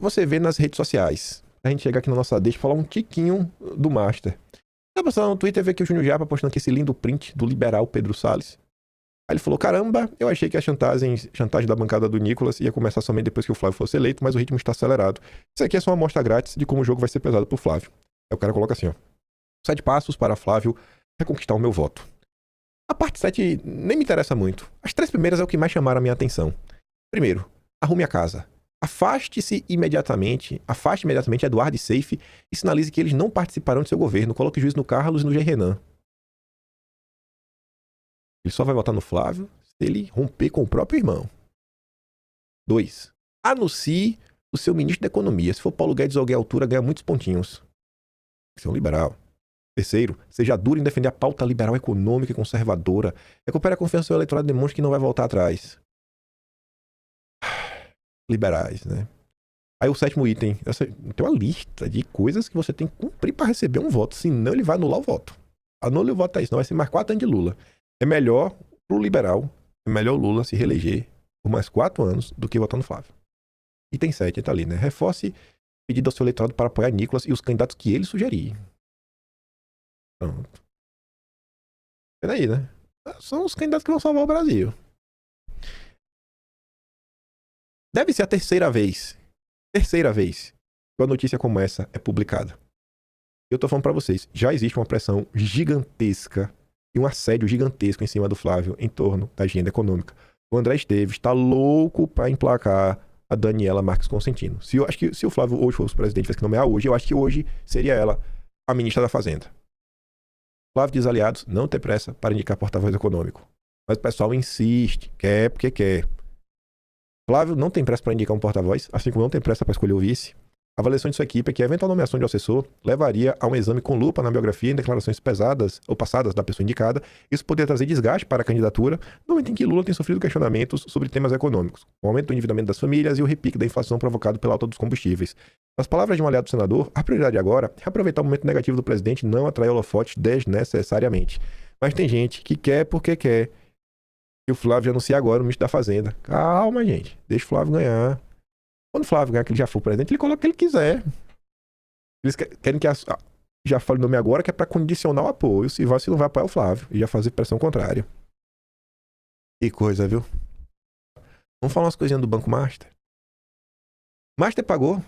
você vê nas redes sociais. A gente chegar aqui na nossa deixa e falar um tiquinho do Master. Tá passando no Twitter, vê que o Júnior Japa postando aqui esse lindo print do liberal Pedro Salles. Aí ele falou, caramba, eu achei que a chantagem da bancada do Nicolas ia começar somente depois que o Flávio fosse eleito, mas o ritmo está acelerado. Isso aqui é só uma amostra grátis de como o jogo vai ser pesado pro Flávio. Aí o cara coloca assim, ó. 7 passos para Flávio reconquistar o meu voto. A parte 7 nem me interessa muito. As 3 primeiras é o que mais chamaram a minha atenção. Primeiro, arrume a casa. Afaste imediatamente Eduardo e Seife e sinalize que eles não participarão de seu governo. Coloque o juiz no Carlos e no Jair Renan. Ele só vai votar no Flávio se ele romper com o próprio irmão. 2. Anuncie o seu ministro da Economia. Se for Paulo Guedes ou alguém à altura, ganha muitos pontinhos. Você é um liberal. 3. Seja duro em defender a pauta liberal econômica e conservadora. Recupere a confiança do seu eleitorado e demonstre que não vai voltar atrás. Liberais, né? Aí o 7º item. Tem uma lista de coisas que você tem que cumprir para receber um voto. Senão ele vai anular o voto. Anule o voto aí, senão vai ser mais 4 anos de Lula. É melhor pro liberal, é melhor o Lula se reeleger por mais 4 anos do que votar no Flávio. Item 7, tá ali, né? Reforce pedido ao seu eleitorado para apoiar Nicolas e os candidatos que ele sugerir. Pronto. Peraí, né? São os candidatos que vão salvar o Brasil. Deve ser a terceira vez que uma notícia como essa é publicada. Eu tô falando pra vocês, já existe uma pressão gigantesca e um assédio gigantesco em cima do Flávio em torno da agenda econômica. O André Esteves tá louco pra emplacar a Daniela Marques Consentino. Acho que se o Flávio hoje fosse o presidente, tivesse que nomear hoje, eu acho que hoje seria ela a ministra da Fazenda. Flávio diz aliados não ter pressa para indicar porta-voz econômico. Mas o pessoal insiste, quer porque quer. Flávio não tem pressa para indicar um porta-voz, assim como não tem pressa para escolher o vice. A avaliação de sua equipe é que a eventual nomeação de assessor levaria a um exame com lupa na biografia e em declarações pesadas ou passadas da pessoa indicada. Isso poderia trazer desgaste para a candidatura, no momento em que Lula tem sofrido questionamentos sobre temas econômicos, o aumento do endividamento das famílias e o repique da inflação provocado pela alta dos combustíveis. Nas palavras de um aliado do senador, a prioridade agora é aproveitar o momento negativo do presidente e não atrair holofotes desnecessariamente. Mas tem gente que quer porque quer. E o Flávio anuncia agora o ministro da Fazenda. Calma, gente. Deixa o Flávio ganhar. Quando o Flávio ganhar, que ele já for presidente, ele coloca o que ele quiser. Eles querem que já fale o nome agora, que é para condicionar o apoio. Se não vai apoiar o Flávio. E já fazer pressão contrária. Que coisa, viu? Vamos falar umas coisinhas do Banco Master. Master pagou,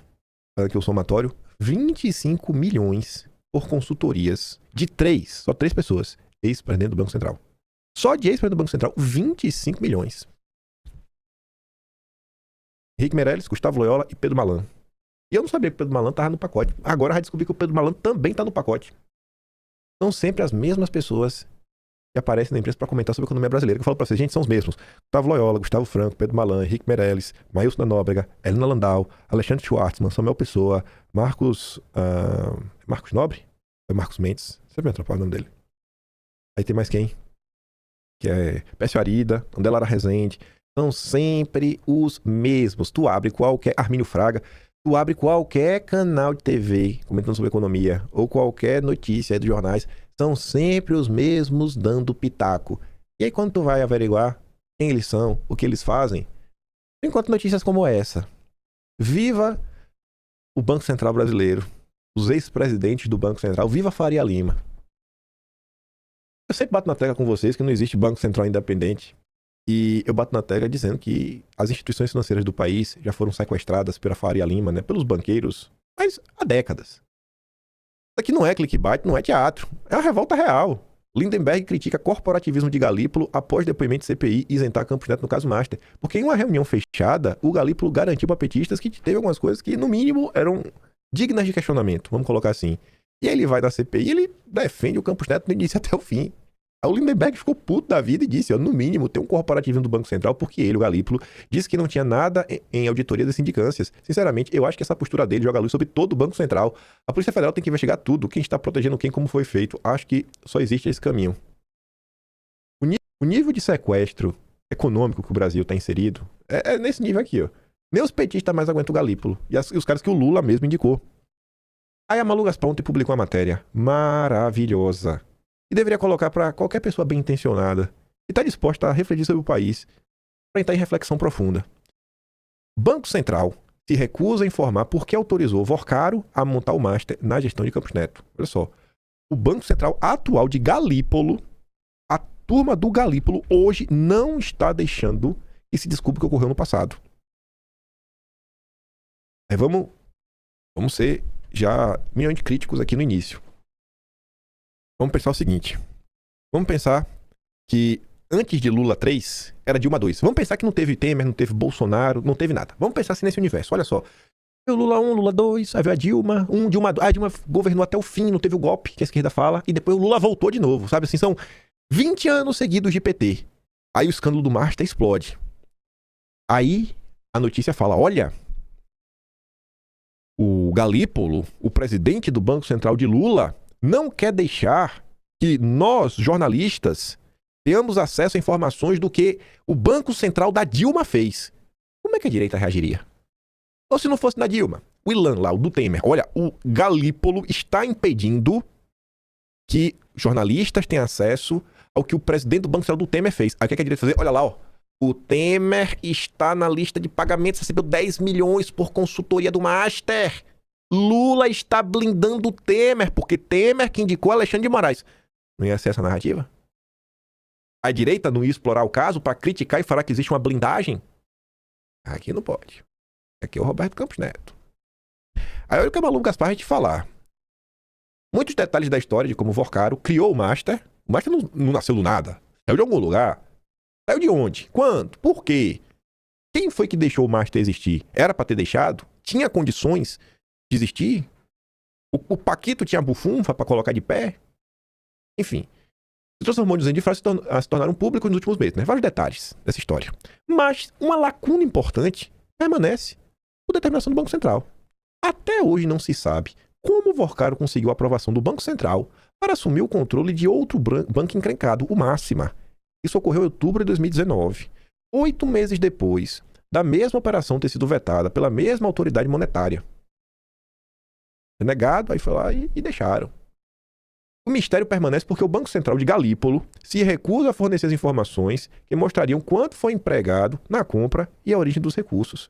aqui o somatório, 25 milhões por consultorias de só 3 pessoas, ex-presidente do Banco Central. Só de ex-presidente do Banco Central, 25 milhões. Henrique Meirelles, Gustavo Loyola e Pedro Malan. E eu não sabia que o Pedro Malan estava no pacote. Agora já descobri que o Pedro Malan também está no pacote. São sempre as mesmas pessoas que aparecem na imprensa para comentar sobre a economia brasileira. Que eu falo para vocês, gente, são os mesmos. Gustavo Loyola, Gustavo Franco, Pedro Malan, Henrique Meirelles, Maílson da Nóbrega, Helena Landau, Alexandre Schwartzman, Samuel Pessoa, Marcos Nobre? É Marcos Mendes? Você vai atrapalhar o nome dele. Aí tem mais quem? Que é Pécio Arida, Andelara Rezende. São sempre os mesmos. Tu abre qualquer... Armínio Fraga. Tu abre qualquer canal de TV comentando sobre economia ou qualquer notícia aí dos jornais. São sempre os mesmos dando pitaco. E aí quando tu vai averiguar quem eles são, o que eles fazem, enquanto notícias como essa. Viva o Banco Central brasileiro. Os ex-presidentes do Banco Central. Viva Faria Lima. Eu sempre bato na tecla com vocês que não existe Banco Central independente. E eu bato na tecla dizendo que as instituições financeiras do país já foram sequestradas pela Faria Lima, né, pelos banqueiros, mas há décadas. Isso aqui não é clickbait, não é teatro. É uma revolta real. Lindenberg critica corporativismo de Galípolo após depoimento de CPI isentar Campos Neto no caso Master. Porque em uma reunião fechada, o Galípolo garantiu para petistas que teve algumas coisas que, no mínimo, eram dignas de questionamento. Vamos colocar assim. E aí ele vai da CPI e ele defende o Campos Neto do início até o fim. Aí o Lindenberg ficou puto da vida e disse, ó, no mínimo, tem um corporativismo do Banco Central, porque ele, o Galípolo, disse que não tinha nada em auditoria das sindicâncias. Sinceramente, eu acho que essa postura dele joga luz sobre todo o Banco Central. A Polícia Federal tem que investigar tudo, quem está protegendo quem, como foi feito. Acho que só existe esse caminho. O nível de sequestro econômico que o Brasil está inserido é nesse nível aqui, ó. Nem os petistas mais aguentam o Galípolo. E os caras que o Lula mesmo indicou. Aí a Malu Gaspar ontem publicou uma matéria maravilhosa. E deveria colocar para qualquer pessoa bem intencionada que está disposta a refletir sobre o país para entrar em reflexão profunda. Banco Central se recusa a informar por que autorizou Vorcaro a montar o Master na gestão de Campos Neto. Olha só. O Banco Central atual de Galípolo, a turma do Galípolo, hoje não está deixando que se descubra o que ocorreu no passado. Aí vamos ser já milhões de críticos aqui no início. Vamos pensar o seguinte. Vamos pensar que antes de Lula 3, era Dilma 2. Vamos pensar que não teve Temer, não teve Bolsonaro, não teve nada. Vamos pensar assim nesse universo. Olha só. O Lula 1, Lula 2, aí veio a Dilma, a Dilma governou até o fim, não teve o golpe, que a esquerda fala, e depois o Lula voltou de novo, sabe assim? São 20 anos seguidos de PT. Aí o escândalo do Master explode. Aí a notícia fala, olha, o Galípolo, o presidente do Banco Central de Lula, não quer deixar que nós, jornalistas, tenhamos acesso a informações do que o Banco Central da Dilma fez. Como é que a direita reagiria? Ou se não fosse na Dilma, o Ilan lá, o do Temer. Olha, o Galípolo está impedindo que jornalistas tenham acesso ao que o presidente do Banco Central do Temer fez. Aí o que a direita fazer? Olha lá, ó. O Temer está na lista de pagamentos, recebeu 10 milhões por consultoria do Master. Lula está blindando o Temer, porque Temer que indicou Alexandre de Moraes. Não ia ser essa narrativa? A direita não ia explorar o caso para criticar e falar que existe uma blindagem? Aqui não pode. Aqui é o Roberto Campos Neto. Aí olha o que a Malu Gaspar vai te falar. Muitos detalhes da história de como o Vorcaro criou o Master. O Master não nasceu do nada. Saiu de algum lugar. Saiu de onde? Quando? Por quê? Quem foi que deixou o Master existir? Era para ter deixado? Tinha condições de existir? O Paquito tinha bufunfa para colocar de pé? Enfim. Se transformou em de frase se tornaram públicos nos últimos meses, né? Vários detalhes dessa história. Mas uma lacuna importante permanece por determinação do Banco Central. Até hoje não se sabe como o Vorcaro conseguiu a aprovação do Banco Central para assumir o controle de outro banco encrencado, o Máxima. Isso ocorreu em outubro de 2019. 8 meses depois da mesma operação ter sido vetada pela mesma autoridade monetária. Foi negado, aí foi lá e deixaram. O mistério permanece porque o Banco Central de Galípolo se recusa a fornecer as informações que mostrariam quanto foi empregado na compra e a origem dos recursos.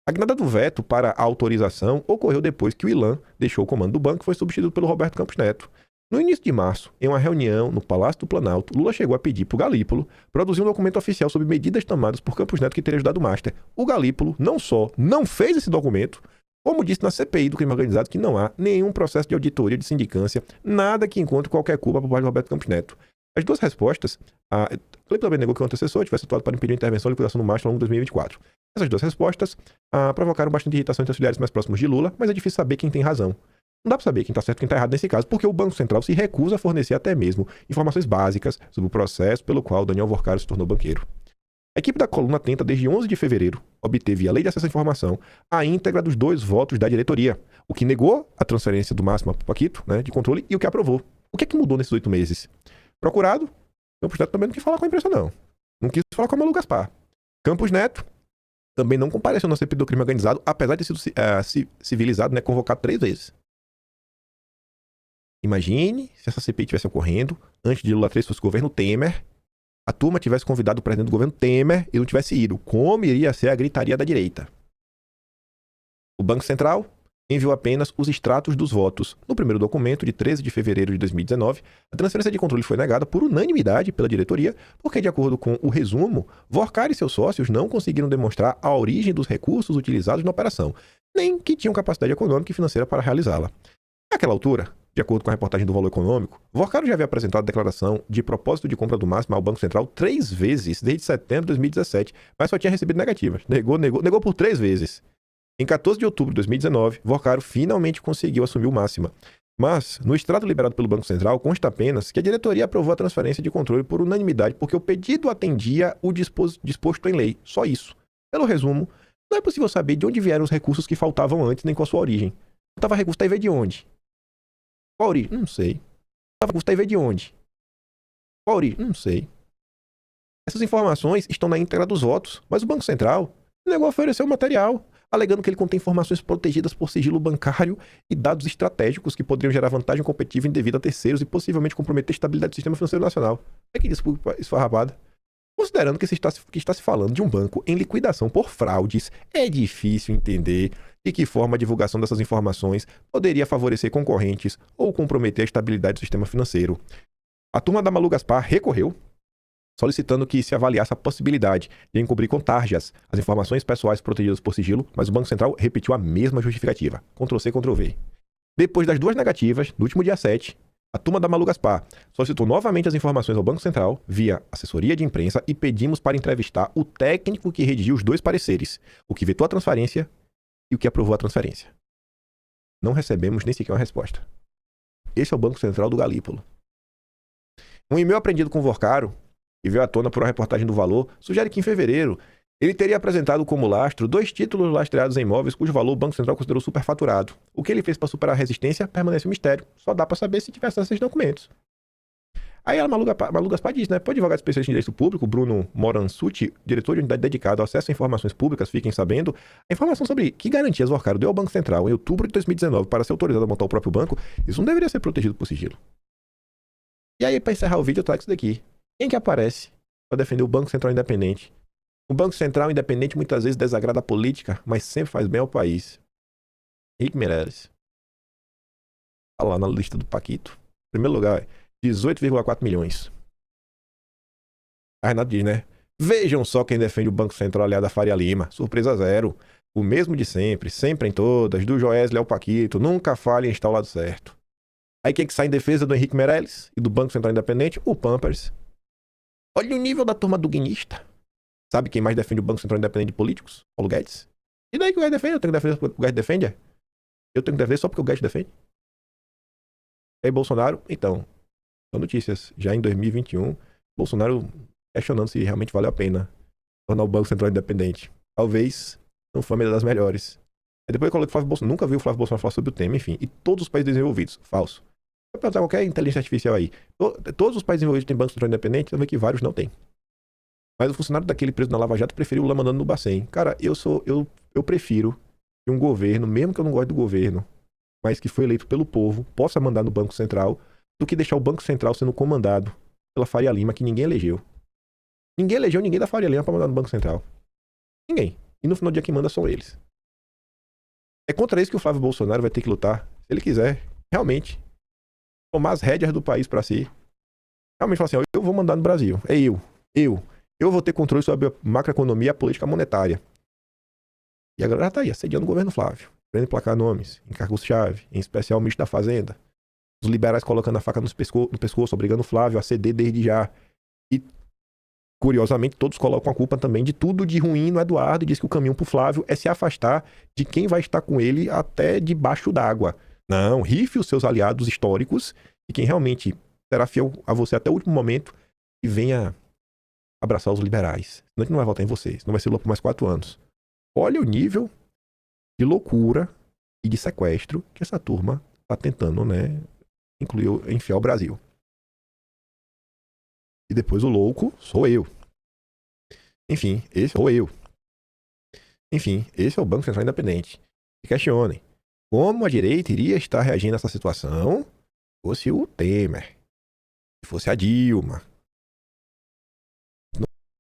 A guinada do veto para a autorização ocorreu depois que o Ilan deixou o comando do banco e foi substituído pelo Roberto Campos Neto. No início de março, em uma reunião no Palácio do Planalto, Lula chegou a pedir para o Galípolo produzir um documento oficial sobre medidas tomadas por Campos Neto que teria ajudado o Master. O Galípolo não só não fez esse documento, como disse na CPI do crime organizado que não há nenhum processo de auditoria de sindicância, nada que encontre qualquer culpa por parte do Roberto Campos Neto. As duas respostas, Cleiton também negou que o antecessor tivesse atuado para impedir a intervenção e liquidação do Master ao longo de 2024. Essas duas respostas provocaram bastante irritação entre auxiliares mais próximos de Lula, mas é difícil saber quem tem razão. Não dá para saber quem está certo e quem está errado nesse caso, porque o Banco Central se recusa a fornecer até mesmo informações básicas sobre o processo pelo qual Daniel Vorcaro se tornou banqueiro. A equipe da coluna tenta, desde 11 de fevereiro, obter via lei de acesso à informação a íntegra dos 2 votos da diretoria, o que negou a transferência do Máximo para o Paquito, né, de controle, e o que aprovou. O que é que mudou nesses 8 meses? Procurado, Campos Neto também não quis falar com a imprensa, não. Não quis falar com a Malu Gaspar. Campos Neto também não compareceu na CPI do crime organizado, apesar de ter sido civilizado, né, convocado 3 vezes. Imagine se essa CPI estivesse ocorrendo antes de Lula 3 fosse o governo Temer, a turma tivesse convidado o presidente do governo Temer e não tivesse ido. Como iria ser a gritaria da direita? O Banco Central enviou apenas os extratos dos votos. No primeiro documento, de 13 de fevereiro de 2019, a transferência de controle foi negada por unanimidade pela diretoria, porque, de acordo com o resumo, Vorcaro e seus sócios não conseguiram demonstrar a origem dos recursos utilizados na operação, nem que tinham capacidade econômica e financeira para realizá-la. Naquela altura, de acordo com a reportagem do Valor Econômico, Vorcaro já havia apresentado a declaração de propósito de compra do Máximo ao Banco Central 3 vezes desde setembro de 2017, mas só tinha recebido negativas. Negou por 3 vezes. Em 14 de outubro de 2019, Vorcaro finalmente conseguiu assumir o Máxima. Mas, no extrato liberado pelo Banco Central, consta apenas que a diretoria aprovou a transferência de controle por unanimidade porque o pedido atendia o disposto em lei. Só isso. Pelo resumo, não é possível saber de onde vieram os recursos que faltavam antes, nem qual a sua origem. Faltava recurso, tá aí, veio de onde? Qual a origem? Não sei. Faltava recurso, tá aí, veio de onde? Qual a origem? Não sei. Essas informações estão na íntegra dos votos, mas o Banco Central negou a oferecer o material, alegando que ele contém informações protegidas por sigilo bancário e dados estratégicos que poderiam gerar vantagem competitiva indevida a terceiros e possivelmente comprometer a estabilidade do sistema financeiro nacional. É que desculpa esfarrapada. Considerando que está se falando de um banco em liquidação por fraudes, é difícil entender de que forma a divulgação dessas informações poderia favorecer concorrentes ou comprometer a estabilidade do sistema financeiro. A turma da Malu Gaspar recorreu, solicitando que se avaliasse a possibilidade de encobrir com tarjas as informações pessoais protegidas por sigilo, mas o Banco Central repetiu a mesma justificativa. Ctrl+C, Ctrl+V. Depois das duas negativas, no último dia 7, a turma da Malu Gaspar solicitou novamente as informações ao Banco Central via assessoria de imprensa e pedimos para entrevistar o técnico que redigiu os dois pareceres, o que vetou a transferência e o que aprovou a transferência. Não recebemos nem sequer uma resposta. Esse é o Banco Central do Galípolo. Um e-mail aprendido com o Vorcaro, que veio à tona por uma reportagem do Valor, sugere que em fevereiro ele teria apresentado como lastro 2 títulos lastreados em imóveis cujo valor o Banco Central considerou superfaturado. O que ele fez para superar a resistência permanece um mistério. Só dá para saber se tivesse esses documentos. Aí a Malu Gaspar diz, né? Pode advogado especialista em direito público, Bruno Moransucci, diretor de unidade dedicado ao acesso a informações públicas, fiquem sabendo, a informação sobre que garantias o Vorcaro deu ao Banco Central em outubro de 2019 para ser autorizado a montar o próprio banco, isso não deveria ser protegido por sigilo. E aí, para encerrar o vídeo, eu trago isso daqui. Quem que aparece para defender o Banco Central Independente? O Banco Central Independente muitas vezes desagrada a política, mas sempre faz bem ao país. Henrique Meirelles. Tá lá na lista do Paquito. Em primeiro lugar, 18,4 milhões. A Renato diz, né? Vejam só quem defende o Banco Central aliado a Faria Lima. Surpresa zero. O mesmo de sempre, sempre em todas, do Joesley ao Paquito. Nunca falhe em estar ao lado certo. Aí quem que sai em defesa do Henrique Meirelles e do Banco Central Independente? O Pampers. Olha o nível da turma do guinista. Sabe quem mais defende o Banco Central Independente de políticos? Paulo Guedes. E daí que o Guedes defende? Eu tenho que defender porque o Guedes defende? Eu tenho que defender só porque o Guedes defende? E aí Bolsonaro? Então, são notícias. Já em 2021, Bolsonaro questionando se realmente vale a pena tornar o Banco Central Independente. Talvez não foi a medida das melhores. Aí depois eu coloquei o Flávio Bolsonaro. Nunca vi o Flávio Bolsonaro falar sobre o tema, enfim. E todos os países desenvolvidos. Falso. Vai perguntar qualquer inteligência artificial aí. Todos os países envolvidos têm Banco Central Independente, você vê que vários não têm. Mas o funcionário daquele preso na Lava Jato preferiu o Lula mandando no Bacen. Cara, eu prefiro que um governo, mesmo que eu não goste do governo, mas que foi eleito pelo povo, possa mandar no Banco Central, do que deixar o Banco Central sendo comandado pela Faria Lima, que ninguém elegeu. Ninguém elegeu ninguém da Faria Lima para mandar no Banco Central. Ninguém. E no final do dia quem manda são eles. É contra isso que o Flávio Bolsonaro vai ter que lutar. Se ele quiser, realmente, tomar as rédeas do país para si. Realmente falar assim, ó, eu vou mandar no Brasil. É eu vou ter controle sobre a macroeconomia e a política monetária. E a galera tá aí, assediando o governo Flávio. Querendo emplacar nomes em cargos-chave, em especial o ministro da Fazenda. Os liberais colocando a faca no pescoço, obrigando o Flávio a ceder desde já. E, curiosamente, todos colocam a culpa também de tudo de ruim no Eduardo e diz que o caminho pro Flávio é se afastar de quem vai estar com ele até debaixo d'água. Não, rife os seus aliados históricos e quem realmente será fiel a você até o último momento e venha abraçar os liberais. Senão a gente não vai votar em vocês. Não vai ser Lula por mais 4 anos. Olha o nível de loucura e de sequestro que essa turma está tentando, né, enfiar o Brasil. E depois o louco sou eu. Enfim, esse sou eu. Enfim, esse é o Banco Central Independente. Se questionem. Como a direita iria estar reagindo a essa situação se fosse o Temer, se fosse a Dilma,